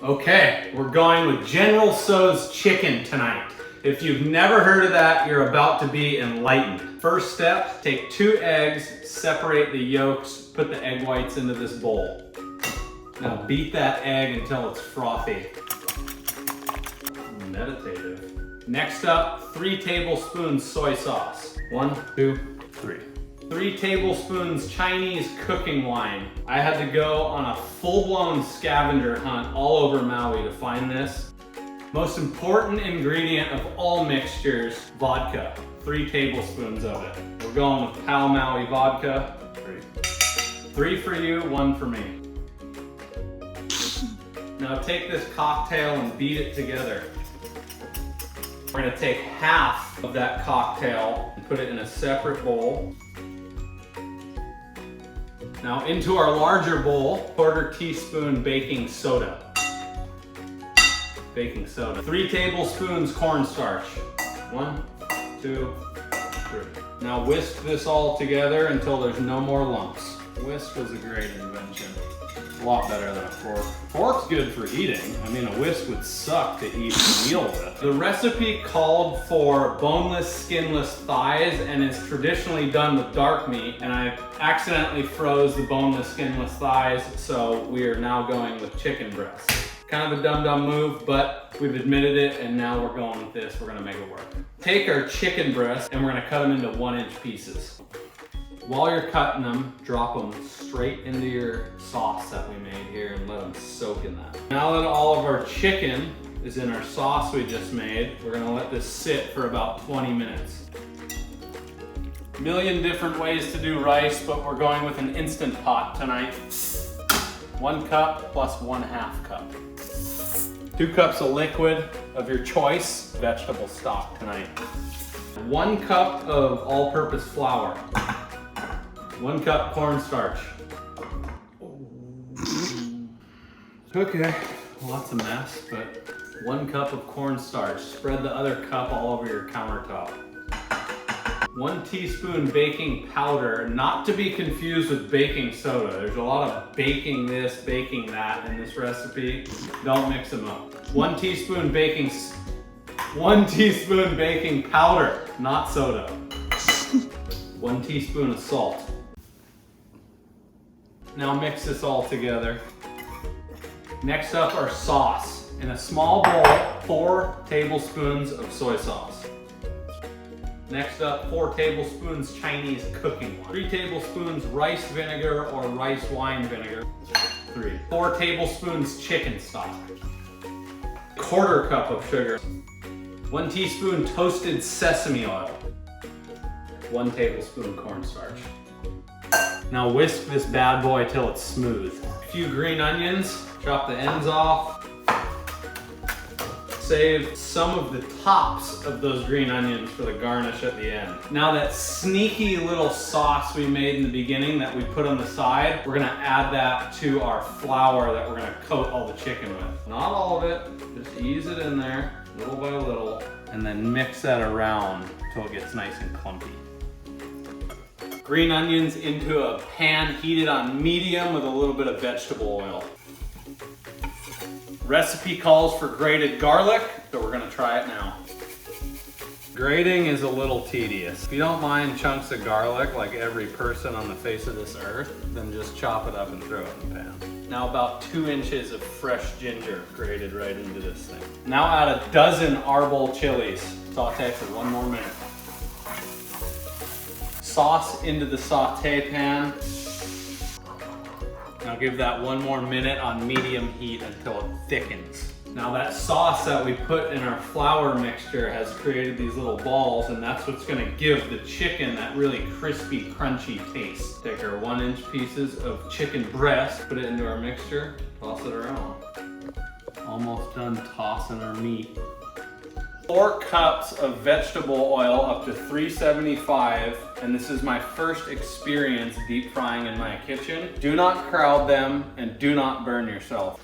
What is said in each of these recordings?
Okay, we're going with General Tso's chicken tonight. If you've never heard of that, you're about to be enlightened. First step, take 2 eggs, separate the yolks, put the egg whites into this bowl. Now beat that egg until it's frothy. Meditative. Next up, 3 tablespoons soy sauce. 1, 2, 3. 3 tablespoons Chinese cooking wine. I had to go on a full-blown scavenger hunt all over Maui to find this. Most important ingredient of all mixtures, vodka. 3 tablespoons of it. We're going with Pal Maui vodka. 3 for you, 1 for me. Now take this cocktail and beat it together. We're gonna take half of that cocktail and put it in a separate bowl. Now into our larger bowl, 1/4 teaspoon baking soda. Baking soda. 3 tablespoons cornstarch. 1, 2, 3. Now whisk this all together until there's no more lumps. Whisk was a great invention. A lot better than a fork. Fork's good for eating. I mean, a whisk would suck to eat a meal with. The recipe called for boneless, skinless thighs and is traditionally done with dark meat, and I accidentally froze the boneless, skinless thighs, so we are now going with chicken breast. Kind of a dumb move, but we've admitted it, and now we're going with this. We're gonna make it work. Take our chicken breast and we're gonna cut them into 1-inch pieces. While you're cutting them, drop them straight into your sauce that we made here and let them soak in that. Now that all of our chicken is in our sauce we just made, we're gonna let this sit for about 20 minutes. A million different ways to do rice, but we're going with an Instant Pot tonight. 1 cup plus 1/2 cup. 2 cups of liquid of your choice, vegetable stock tonight. 1 cup of all-purpose flour. 1 cup cornstarch. Okay, lots of mess, but 1 cup of cornstarch. Spread the other cup all over your countertop. 1 teaspoon baking powder, not to be confused with baking soda. There's a lot of baking this, baking that in this recipe. Don't mix them up. 1 teaspoon baking powder, not soda. 1 teaspoon of salt. Now mix this all together. Next up, our sauce. In a small bowl, 4 tablespoons of soy sauce. Next up, 4 tablespoons Chinese cooking wine. 3 tablespoons rice vinegar or rice wine vinegar. 4 tablespoons chicken stock. 1/4 cup of sugar. 1 teaspoon toasted sesame oil. 1 tablespoon cornstarch. Now whisk this bad boy till it's smooth. A few green onions, chop the ends off. Save some of the tops of those green onions for the garnish at the end. Now that sneaky little sauce we made in the beginning that we put on the side, we're gonna add that to our flour that we're gonna coat all the chicken with. Not all of it, just ease it in there, little by little, and then mix that around until it gets nice and clumpy. Green onions into a pan heated on medium with a little bit of vegetable oil. Recipe calls for grated garlic, so we're gonna try it now. Grating is a little tedious. If you don't mind chunks of garlic like every person on the face of this earth, then just chop it up and throw it in the pan. Now about 2 inches of fresh ginger grated right into this thing. Now add a dozen arbol chilies. Saute for 1 more minute. Sauce into the saute pan. Now give that 1 more minute on medium heat until it thickens. Now that sauce that we put in our flour mixture has created these little balls, and that's what's gonna give the chicken that really crispy, crunchy taste. Take our 1-inch pieces of chicken breast, put it into our mixture, toss it around. Almost done tossing our meat. 4 cups of vegetable oil up to 375, and this is my first experience deep frying in my kitchen. Do not crowd them and do not burn yourself.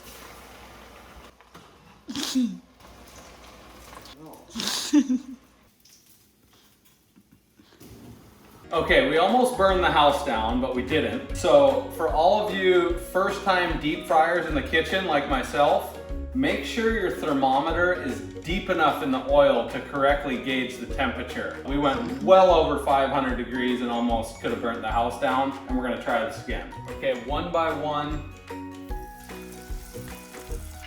Okay, we almost burned the house down, but we didn't. So for all of you first-time deep fryers in the kitchen like myself, Make sure your thermometer is deep enough in the oil to correctly gauge the temperature. We went well over 500 degrees and almost could have burnt the house down, and we're gonna try this again. Okay, one by one.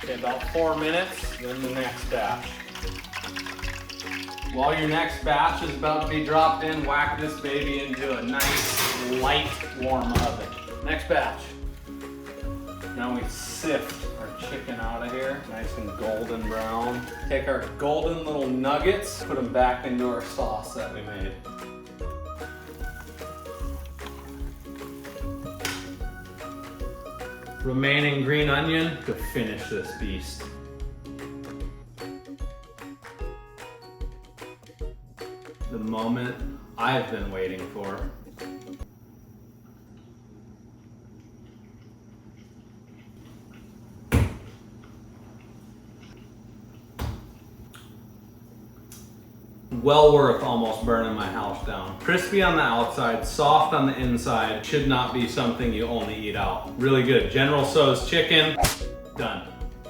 Okay, about 4 minutes, then the next batch. While your next batch is about to be dropped in, whack this baby into a nice, light, warm oven. Next batch. Now we sift our chicken out of here, nice and golden brown. Take our golden little nuggets, put them back into our sauce that we made. Remaining green onion to finish this beast. The moment I've been waiting for. Well worth almost burning my house down. Crispy on the outside, soft on the inside. Should not be something you only eat out. Really good. General Tso's chicken, done.